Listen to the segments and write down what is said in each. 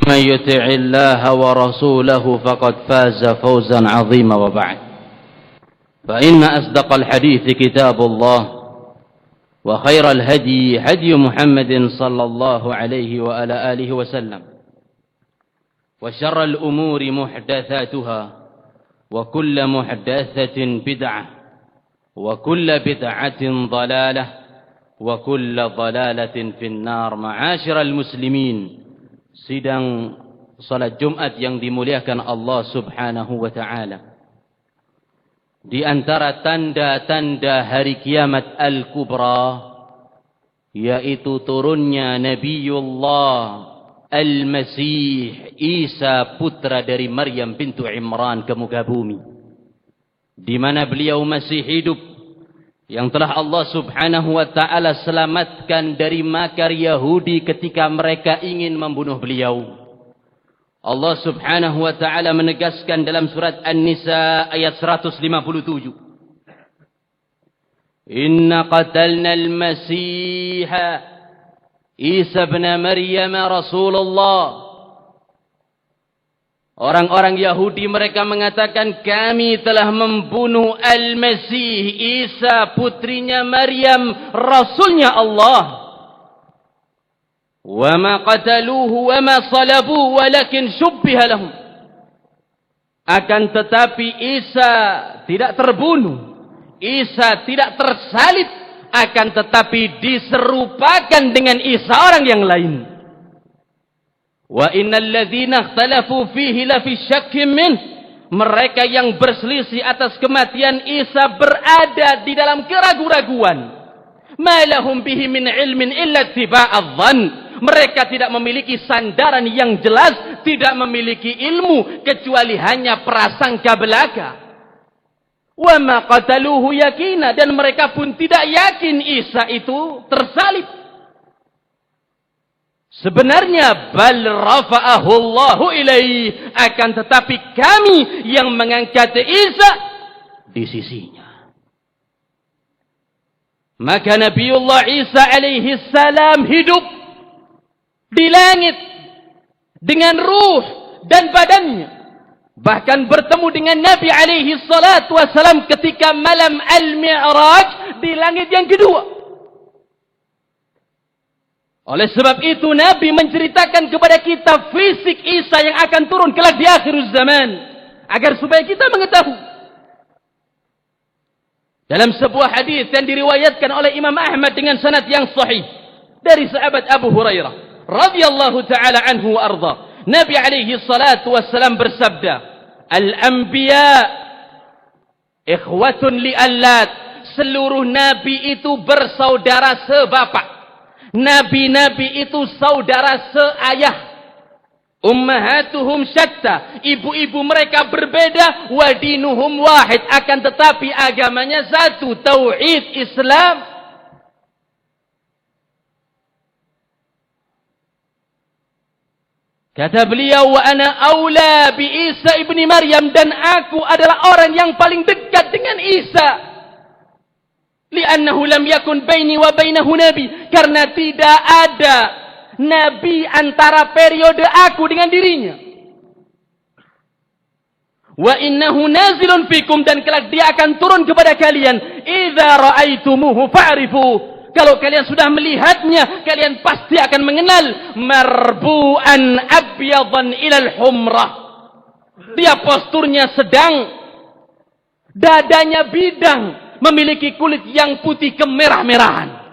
من يطع الله ورسوله فقد فاز فوزا عظيما وبعد فإن أصدق الحديث كتاب الله وخير الهدي هدي محمد صلى الله عليه وعلى آله وسلم وشر الأمور محدثاتها وكل محدثة بدعة وكل بدعة ضلالة وكل ضلالة في النار. معاشر المسlimin, sidang salat Jumat yang dimuliakan Allah Subhanahu wa taala. Di antara tanda-tanda hari kiamat al-kubra yaitu turunnya Nabiullah Al-Masih Isa, putra dari Maryam bintu Imran ke muka bumi, di mana beliau masih hidup, yang telah Allah Subhanahu wa taala selamatkan dari makar Yahudi ketika mereka ingin membunuh beliau. Allah Subhanahu wa taala menegaskan dalam surat An-Nisa ayat 157, Inna qatalna al-Masih Isa ibn Maryam Rasulullah. Orang-orang Yahudi mereka mengatakan, kami telah membunuh Al-Masih Isa, putrinya Maryam, Rasulnya Allah. Wa ma qataluhu wa ma salabuhu walakin syubbiha lahum. Akan tetapi Isa tidak terbunuh, Isa tidak tersalib, akan tetapi diserupakan dengan Isa orang yang lain. Wa innal ladzina ikhtalafu fihi lafi syakkin min. Mereka yang berselisih atas kematian Isa berada di dalam keraguan-raguan. Ma lahum bihi min ilmin illa ittiba'adh dhann. Mereka tidak memiliki sandaran yang jelas, tidak memiliki ilmu kecuali hanya prasangka belaka. Wa ma qataluhu yakina, dan mereka pun tidak yakin Isa itu tersalib. Sebenarnya bal rafa'ahu Allahu ilaih, akan tetapi kami yang mengangkat Isa di sisinya. Maka Nabiullah Isa alaihi salam hidup di langit dengan ruh dan badannya, bahkan bertemu dengan Nabi alaihi salatu wassalam ketika malam al-Mi'raj di langit yang kedua. Oleh sebab itu Nabi menceritakan kepada kita fisik Isa yang akan turun kelak di akhir zaman, agar supaya kita mengetahui. Dalam sebuah hadis yang diriwayatkan oleh Imam Ahmad dengan sanad yang sahih dari sahabat Abu Hurairah radhiyallahu taala anhu wa arda, Nabi alaihi salatu wassalam bersabda, al-anbiya ikhwatun li'allat. Seluruh nabi itu bersaudara sebapak. Nabi-nabi itu saudara seayah. Ummahatuhum syatta, ibu-ibu mereka berbeda, wa dinuhum wahid, akan tetapi agamanya satu, tauhid Islam. Kata beliau, wa ana aula bi Isa ibni Maryam, dan aku adalah orang yang paling dekat dengan Isa. Li'annahu lam yakun baini wa bainahu nabi, karena tidak ada nabi antara periode aku dengan dirinya. Wa innahu nazilun fikum, dan kelak dia akan turun kepada kalian. Idza ra'aitumuhu fa'rifu, kalau kalian sudah melihatnya, kalian pasti akan mengenal. Marbu'an abyadan ilal humrah, dia posturnya sedang, dadanya bidang, memiliki kulit yang putih kemerah-merahan.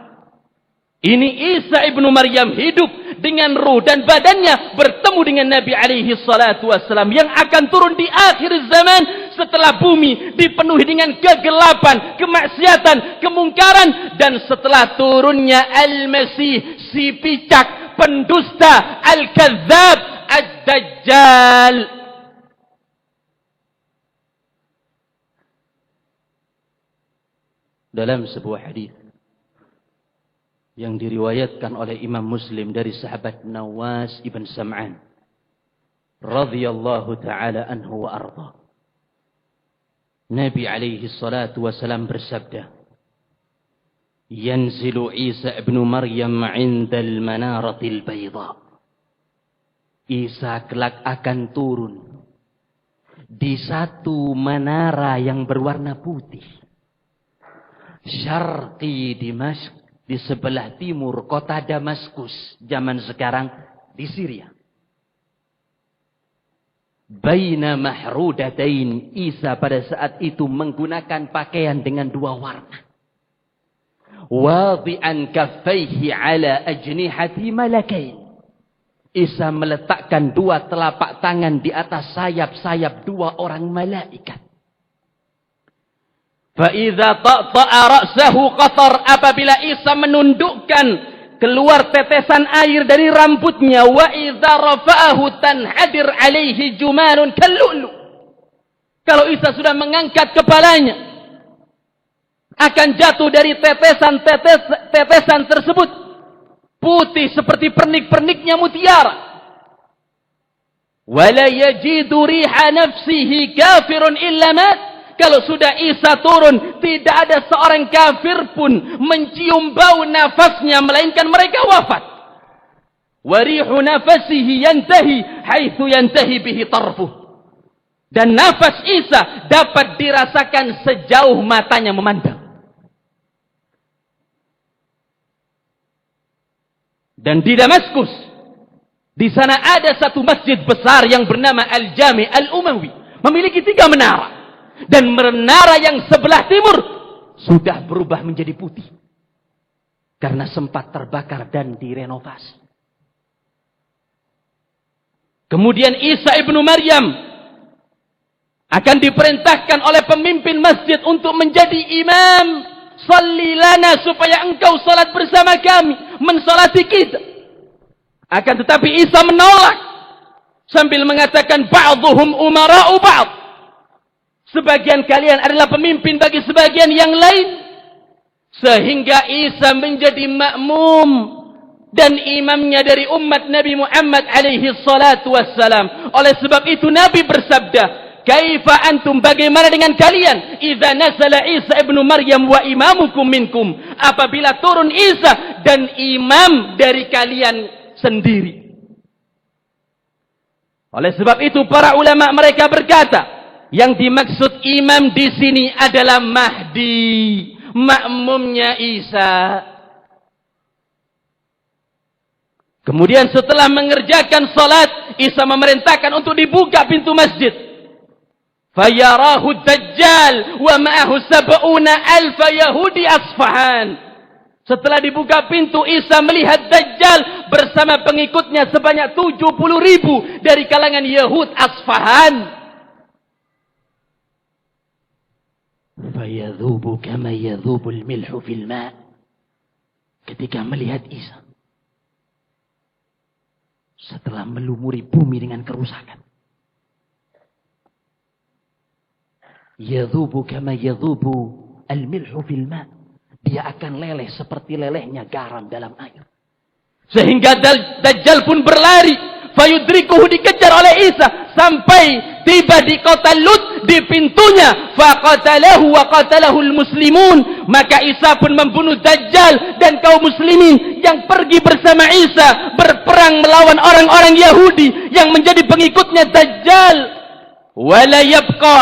Ini Isa ibnu Maryam hidup dengan ruh dan badannya, bertemu dengan Nabi alaihi salatu wassalam yang akan turun di akhir zaman setelah bumi dipenuhi dengan kegelapan, kemaksiatan, kemungkaran, dan setelah turunnya Al-Masih, si picak, pendusta, Al-Kadzdzab, Ad-Dajjal. Dalam sebuah hadis yang diriwayatkan oleh Imam Muslim dari sahabat Nawas ibn Sam'an radhiyallahu taala anhu wa arda, Nabi alaihi salatu wasalam bersabda, yanzilu Isa ibn Maryam 'inda al-manaratil bayda. Isa kelak akan turun di satu menara yang berwarna putih. Syarqi Dimashq, di sebelah timur kota Damaskus, zaman sekarang di Syria. Baina mahrudatain, Isa pada saat itu menggunakan pakaian dengan dua warna. Wadi'an kaffaihi ala ajnihati malakain. Isa meletakkan dua telapak tangan di atas sayap-sayap dua orang malaikat. Fa'idha ta'ta'a ra'sahu qatar, apabila Isa menundukkan keluar tetesan air dari rambutnya, wa idza rafa'ahu tanhadir alaihi jumanun kallulu. Kalau Isa sudah mengangkat kepalanya, akan jatuh dari tetesan tersebut putih seperti pernik-perniknya mutiara. Wala yajidu riha nafsihi kafirun illa mat. Kalau sudah Isa turun, tidak ada seorang kafir pun mencium bau nafasnya, melainkan mereka wafat. Warihu nafasihi yantahi haitsu yantahi bihi tarfuh. Dan nafas Isa dapat dirasakan sejauh matanya memandang. Dan di Damaskus, di sana ada satu masjid besar yang bernama Al-Jami Al-Umawi, memiliki 3 menara. Dan menara yang sebelah timur sudah berubah menjadi putih karena sempat terbakar dan direnovasi. Kemudian Isa ibnu Maryam akan diperintahkan oleh pemimpin masjid untuk menjadi imam. Salli lana, supaya engkau salat bersama kami, mensalati kita. Akan tetapi Isa menolak sambil mengatakan ba'dhuhum umara'u ba'd. Sebagian kalian adalah pemimpin bagi sebagian yang lain. Sehingga Isa menjadi makmum dan imamnya dari umat Nabi Muhammad alaihi salatu wassalam. Oleh sebab itu Nabi bersabda, kaifa antum, bagaimana dengan kalian, idza nazala Isa ibnu Maryam wa imamukum minkum, apabila turun Isa dan imam dari kalian sendiri. Oleh sebab itu para ulama mereka berkata, yang dimaksud imam di sini adalah Mahdi, makmumnya Isa. Kemudian setelah mengerjakan salat, Isa memerintahkan untuk dibuka pintu masjid. Fayarahu Dajjal wa ma'ahu 70,000 Yahudi Asfahan. Setelah dibuka pintu, Isa melihat Dajjal bersama pengikutnya sebanyak 70,000 dari kalangan Yahud Asfahan. Fayadhubu kama yadhubul milhu fil ma'. Ketika melihat Isa, setelah melumuri bumi dengan kerusakan, yadhubu kama yadhubu al-milhu fil ma', dia akan leleh seperti lelehnya garam dalam air. Sehingga Dajjal pun berlari, fayudrikuhu, dikejar oleh Isa sampai tiba di kota Lut, di pintunya, faqatalahu wa qatalahu al-muslimun, maka Isa pun membunuh Dajjal dan kaum muslimin yang pergi bersama Isa berperang melawan orang-orang Yahudi yang menjadi pengikutnya Dajjal. Wala yabqa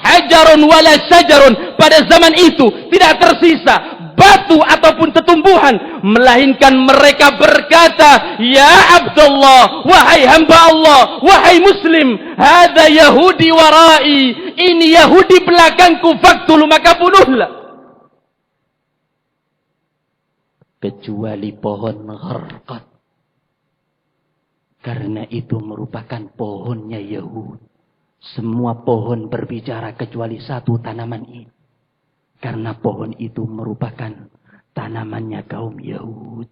hajarun wala syajarun, pada zaman itu tidak tersisa batu ataupun tetumbuhan, melainkan mereka berkata, ya Abdullah, wahai hamba Allah, wahai Muslim, hadza Yahudi warai, ini Yahudi belakangku, faktulu, maka bunuhlah. Kecuali pohon gharqad, karena itu merupakan pohonnya Yahud. Semua pohon berbicara kecuali satu tanaman ini, karena pohon itu merupakan tanamannya kaum Yahud.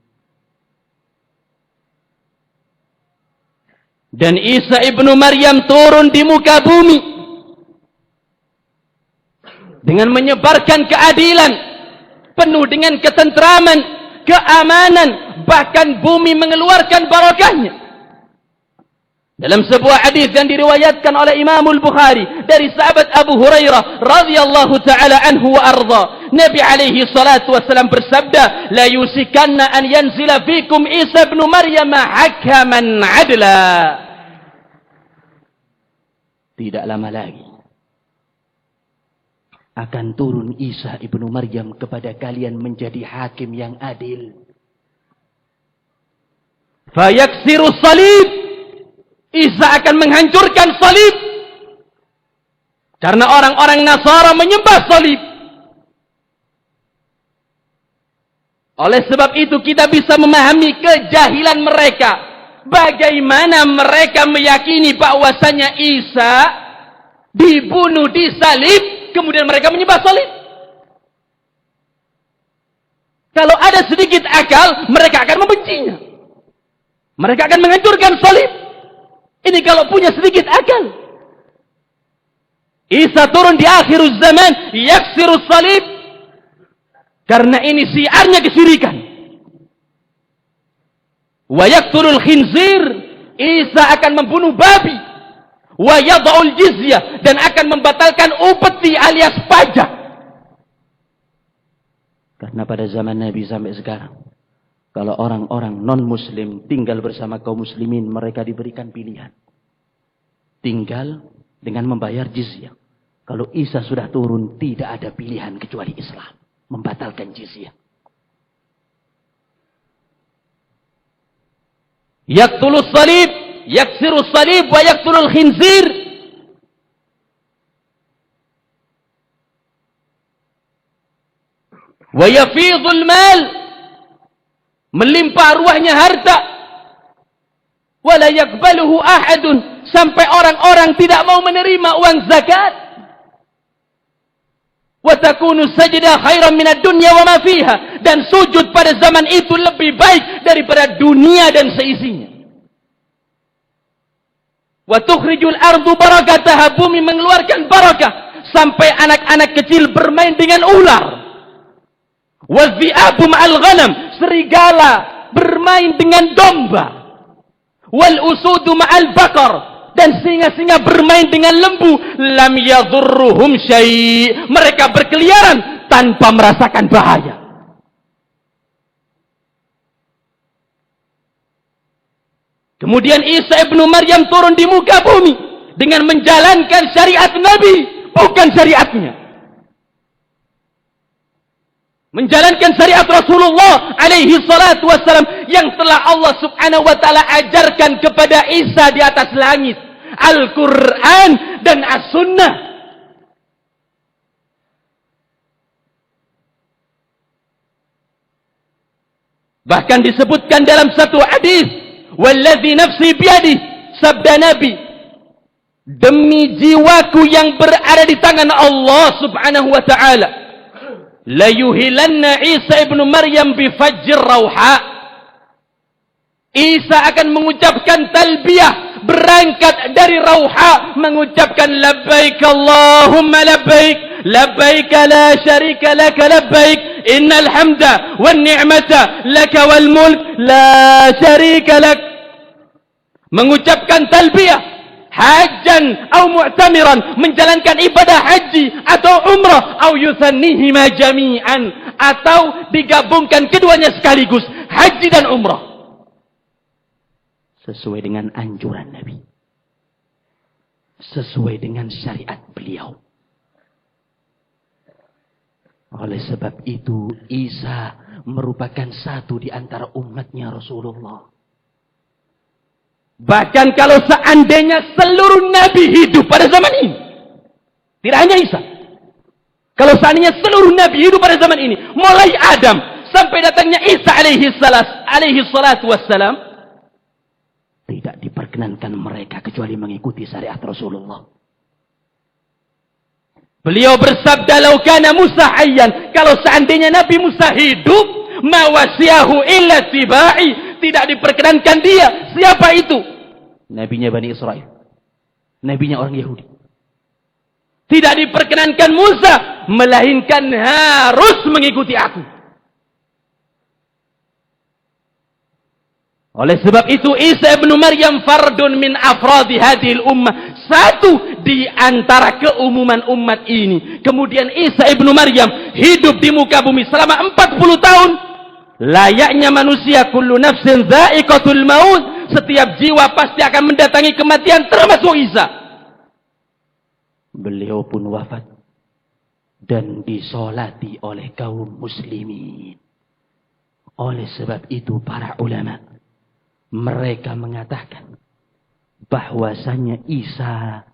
Dan Isa ibnu Maryam turun di muka bumi dengan menyebarkan keadilan, penuh dengan ketentraman, keamanan, bahkan bumi mengeluarkan barakahnya. Dalam sebuah hadis yang diriwayatkan oleh Imam Al-Bukhari dari sahabat Abu Hurairah radhiyallahu taala anhu wa arda, Nabi alaihi salatu wasallam bersabda, la yusikanna an yanzila fikum Isa ibn Maryam hakaman adla. tidak lama lagi akan turun Isa ibnu Maryam kepada kalian menjadi hakim yang adil. Fayaksiru salib. Isa akan menghancurkan salib. Karena orang-orang Nasara menyembah salib. Oleh sebab itu kita bisa memahami kejahilan mereka. Bagaimana mereka meyakini bahwasanya Isa dibunuh, disalib, kemudian mereka menyembah salib. Kalau ada sedikit akal, mereka akan membencinya. Mereka akan menghancurkan salib. Ini kalau punya sedikit akal. Isa turun di akhir zaman, yaksiru salib. Karena ini syiarnya kesyirikan. Wa yaqtulul khinzir. Isa akan membunuh babi. Wa yada'ul jizyah. Dan akan membatalkan upeti alias pajak. Karena pada zaman Nabi sampai sekarang, kalau orang-orang non-muslim tinggal bersama kaum muslimin, mereka diberikan pilihan. Tinggal dengan membayar jizyah. Kalau Isa sudah turun, tidak ada pilihan kecuali Islam. Membatalkan jizyah. Yaqtulus salib, yaksirus salib, wa yaqtulul khinzir. Wa yafidul mal. Melimpah ruahnya harta. Wala yakbaluhu ahadun. Sampai orang-orang tidak mau menerima uang zakat. Watakunu sajdah khairan minad dunya wa ma fiha. Dan sujud pada zaman itu lebih baik daripada dunia dan seisinya. Wa tukhrijul ardu barakataha. Bumi mengeluarkan barakah. Sampai anak-anak kecil bermain dengan ular. Wa dhi'abu ma'al ghanam. Serigala bermain dengan domba. Wal usudu ma'al bakar. Dan singa-singa bermain dengan lembu. Lam yadhurruhum syai'. Mereka berkeliaran tanpa merasakan bahaya. Kemudian Isa ibnu Maryam turun di muka bumi dengan menjalankan syariat Nabi, bukan syariatnya. Menjalankan syariat Rasulullah alaihi salatu wassalam yang telah Allah subhanahu wa ta'ala ajarkan kepada Isa di atas langit. Al-Quran dan As-Sunnah. Bahkan disebutkan dalam satu hadis, "Walladzi nafsi biyadihi," sabda Nabi, demi jiwaku yang berada di tangan Allah subhanahu wa ta'ala, la yuhilanna Isa ibnu Maryam bi fajr rauha. Isa akan mengucapkan talbiyah berangkat dari Rauha, mengucapkan labbaik Allahumma labbaik, labbaik la syarika laka labbaik, innal hamda wan ni'mata laka wal mulk la syarika lak. Mengucapkan talbiyah hajjan atau mu'tamiran, menjalankan ibadah haji atau umrah, atau yusannihima jami'an, atau digabungkan keduanya sekaligus, haji dan umrah. Sesuai dengan anjuran Nabi. Sesuai dengan syariat beliau. Oleh sebab itu, Isa merupakan satu di antara umatnya Rasulullah. Bahkan kalau seandainya seluruh Nabi hidup pada zaman ini. Tidak hanya Isa. Kalau seandainya seluruh Nabi hidup pada zaman ini. Mulai Adam sampai datangnya Isa alaihi salatu wassalam. Tidak diperkenankan mereka kecuali mengikuti syariat Rasulullah. Beliau bersabda, "Lau kana Musa hayyan," kalau seandainya Nabi Musa hidup, "ma wasiyahu illa tibai," tidak diperkenankan dia. Siapa itu? Nabinya Bani Israel. Nabinya orang Yahudi. Tidak diperkenankan Musa, melainkan harus mengikuti aku. Oleh sebab itu Isa ibnu Maryam fardun min afradi hadhil ummah, satu di antara keumuman umat ini. Kemudian Isa ibnu Maryam hidup di muka bumi selama 40 tahun. Layaknya manusia, kullu nafsin dha'iqatul maut, setiap jiwa pasti akan mendatangi kematian, termasuk Isa. beliau pun wafat dan disolati oleh kaum muslimin. Oleh sebab itu para ulama mereka mengatakan bahwasanya Isa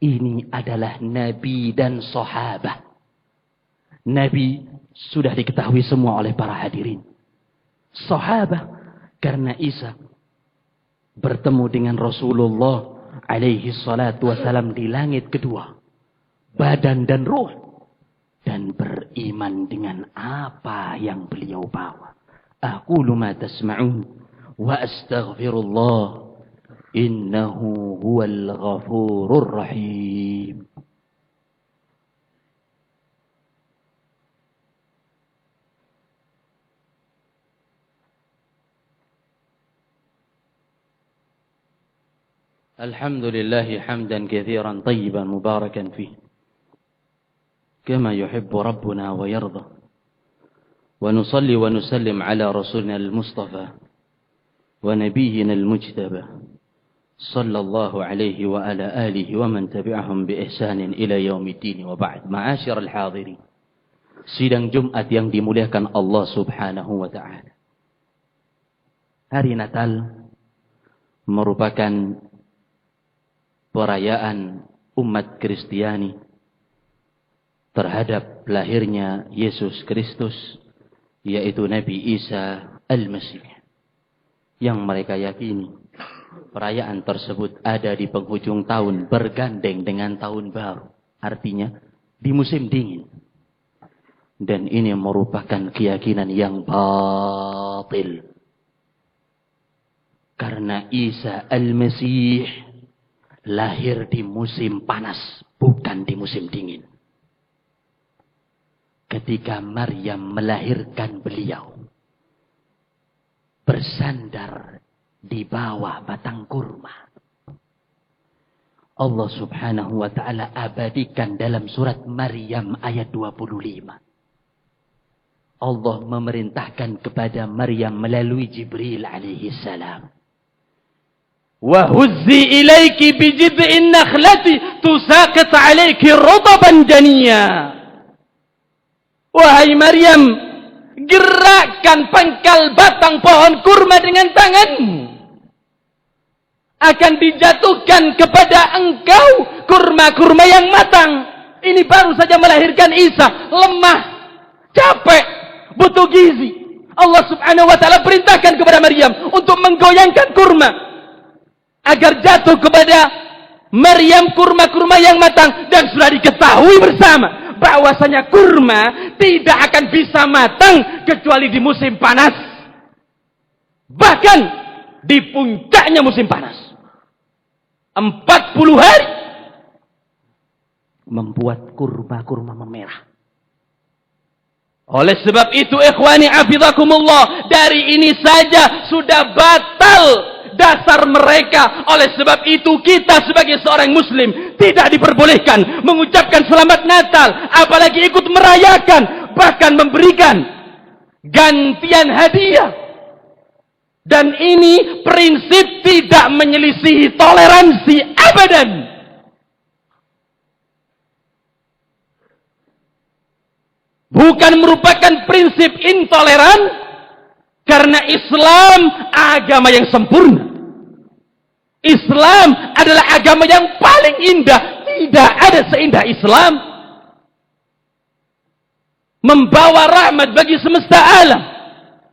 ini adalah nabi dan sahabat. Nabi sudah diketahui semua oleh para hadirin. Sahabat karena Isa bertemu dengan Rasulullah alaihi salatu wasalam di langit kedua, badan dan ruh, dan beriman dengan apa yang beliau bawa. Aqulu ma tasma'un wa astaghfirullah innahu huwal ghafurur rahim. Alhamdulillah hamdan katsiran tayyiban mubarakan fih kama yuhibbu rabbuna wa yarda. Wa nusalli wa nusallim ala rasulina al-mustafa wa nabiyyina al-mujtaba sallallahu alaihi wa ala alihi wa man tabi'ahum bi ihsanin ila yaumiddin wa ba'd. Ma'asyiral hadirin, sidang Jumat yang dimuliakan Allah Subhanahu wa taala. Hari Natal merupakan perayaan umat Kristiani terhadap lahirnya Yesus Kristus, yaitu Nabi Isa Al-Masih, yang mereka yakini perayaan tersebut ada di penghujung tahun bergandeng dengan tahun baru, artinya di musim dingin. Dan ini merupakan keyakinan yang batil, karena Isa Al-Masih lahir di musim panas, bukan di musim dingin. Ketika Maryam melahirkan beliau, bersandar di bawah batang kurma. Allah Subhanahu wa ta'ala abadikan dalam surat Maryam ayat 25. Allah memerintahkan kepada Maryam melalui Jibril alaihi salam, wa huzzi ilaiki bi jid'in nakhlati tusaqit alaiki rutaban janiyya. Wahai Maryam, gerakkan pangkal batang pohon kurma dengan tanganmu. Akan dijatuhkan kepada engkau kurma-kurma yang matang. Ini baru saja melahirkan Isa, lemah, capek, butuh gizi. Allah Subhanahu wa ta'ala perintahkan kepada Maryam untuk menggoyangkan kurma agar jatuh kepada Maryam kurma-kurma yang matang. Dan sudah diketahui bersama bahwasanya kurma tidak akan bisa matang kecuali di musim panas, bahkan di puncaknya musim panas. 40 hari membuat kurma-kurma memerah. Oleh sebab itu ikhwani afidakumullah, dari ini saja sudah batal dasar mereka. Oleh sebab itu kita sebagai seorang muslim tidak diperbolehkan mengucapkan selamat Natal, apalagi ikut merayakan, bahkan memberikan gantian hadiah. Dan ini prinsip tidak menyelisihi toleransi abadan. Bukan merupakan prinsip intoleran, karena Islam agama yang sempurna. Islam adalah agama yang paling indah. Tidak ada seindah Islam. Membawa rahmat bagi semesta alam.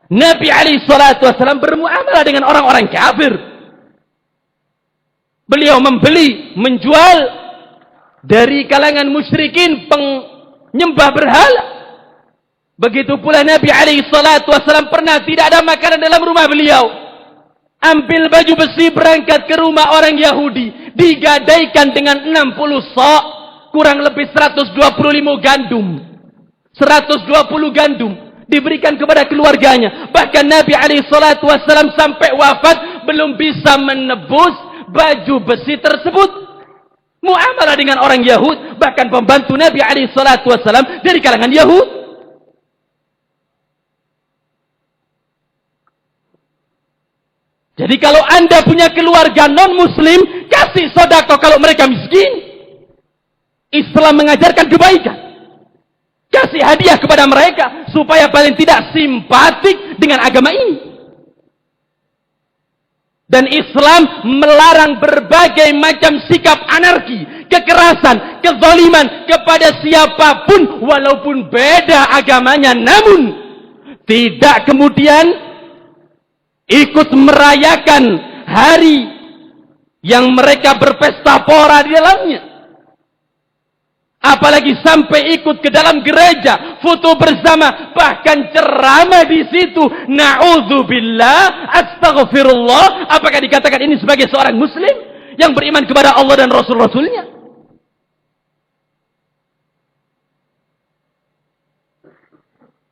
Nabi SAW bermuamalah dengan orang-orang kafir. Beliau membeli, menjual dari kalangan musyrikin penyembah berhala. Begitu pula Nabi SAW pernah tidak ada makanan dalam rumah beliau. Ambil baju besi berangkat ke rumah orang Yahudi. Digadaikan dengan 60 sok. Kurang lebih 125 gandum. 120 gandum. Diberikan kepada keluarganya. Bahkan Nabi SAW sampai wafat belum bisa menebus baju besi tersebut. Muamalah dengan orang Yahud. Bahkan pembantu Nabi SAW dari kalangan Yahud. Jadi kalau anda punya keluarga non-muslim, kasih sedekah kalau mereka miskin. Islam mengajarkan kebaikan. Kasih hadiah kepada mereka supaya paling tidak simpatik dengan agama ini. Dan Islam melarang berbagai macam sikap anarki, kekerasan, kezaliman kepada siapapun walaupun beda agamanya. Namun tidak kemudian ikut merayakan hari yang mereka berpesta pora di dalamnya. Apalagi sampai ikut ke dalam gereja, foto bersama, bahkan ceramah di situ. Na'udzubillah, astaghfirullah. Apakah dikatakan ini sebagai seorang muslim yang beriman kepada Allah dan Rasul-Rasulnya?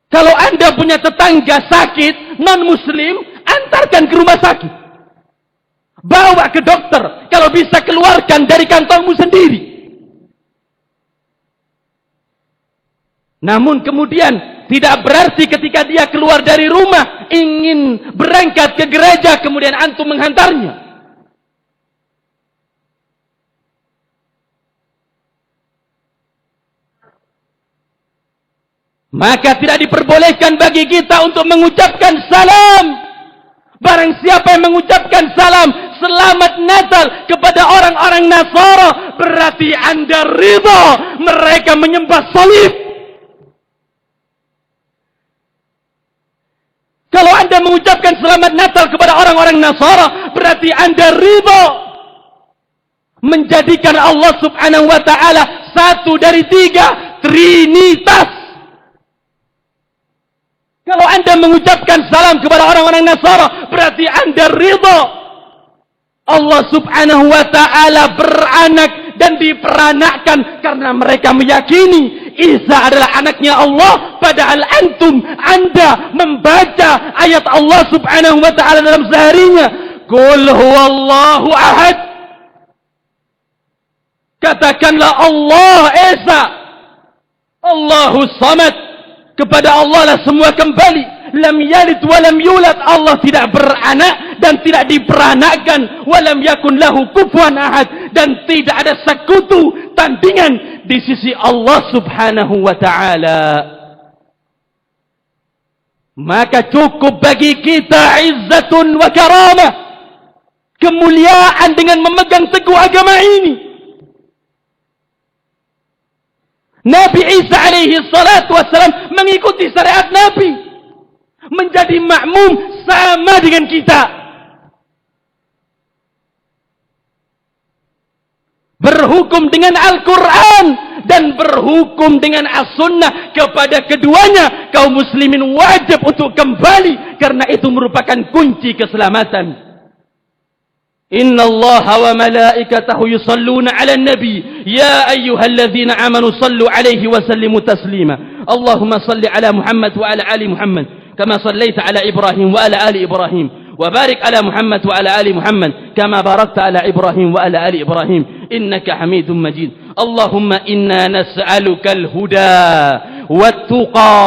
Kalau anda punya tetangga sakit, non-muslim, antarkan ke rumah sakit. Bawa ke dokter. Kalau bisa keluarkan dari kantongmu sendiri. Namun kemudian tidak berarti ketika dia keluar dari rumah ingin berangkat ke gereja kemudian antum menghantarnya. Maka tidak diperbolehkan bagi kita untuk mengucapkan salam. Barang siapa yang mengucapkan salam selamat Natal kepada orang-orang Nasara, berarti anda ridha mereka menyembah salib. Kalau anda mengucapkan selamat Natal kepada orang-orang Nasara, berarti anda ridha menjadikan Allah subhanahu wa ta'ala satu dari tiga, Trinitas. Kalau anda mengucapkan salam kepada orang-orang Nasara, berarti anda ridha Allah subhanahu wa ta'ala beranak dan diperanakkan karena mereka meyakini Isa adalah anaknya Allah, padahal anda membaca ayat Allah subhanahu wa ta'ala dalam seharinya. Qul huwallahu ahad. Katakanlah Allah Esa, Allahu samad. Kepada Allah lah semua kembali. Lam yalid wa lam yulad. Allah tidak beranak dan tidak diperanakkan. Wa lam yakun lahu kufuwan ahad. Dan tidak ada sekutu tandingan di sisi Allah subhanahu wa ta'ala. Maka cukup bagi kita izzatun wa karamah, kemuliaan dengan memegang teguh agama ini. Nabi Isa alaihi salatu wassalam mengikuti syariat Nabi, menjadi makmum sama dengan kita, berhukum dengan Al-Quran dan berhukum dengan As-Sunnah. Kepada keduanya kaum muslimin wajib untuk kembali, karena itu merupakan kunci keselamatan. Inna Allah wa malaikatahu yusalluna ala nabi ya ayyuhalladzina amanu sallu alaihi wa sallimu taslima. Allahumma salli ala Muhammad wa ala ali Muhammad kama sallaita ala Ibrahim wa ala ali Ibrahim wa barik ala Muhammad wa ala ali Muhammad kama barakta ala Ibrahim wa ala ali Ibrahim innaka Hamidum Majid. Allahumma inna nas'aluka al-huda والتقى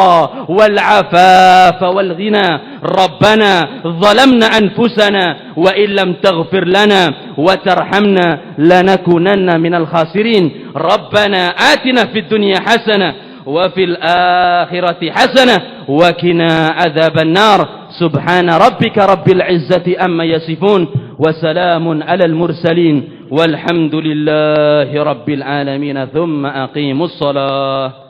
والعفاف والغنى. ربنا ظلمنا أنفسنا وإن لم تغفر لنا وترحمنا لنكونن من الخاسرين. ربنا آتنا في الدنيا حسنة وفي الآخرة حسنة وقنا عذاب النار. سبحان ربك رب العزة أما يصفون وسلام على المرسلين والحمد لله رب العالمين. ثم أقيموا الصلاة.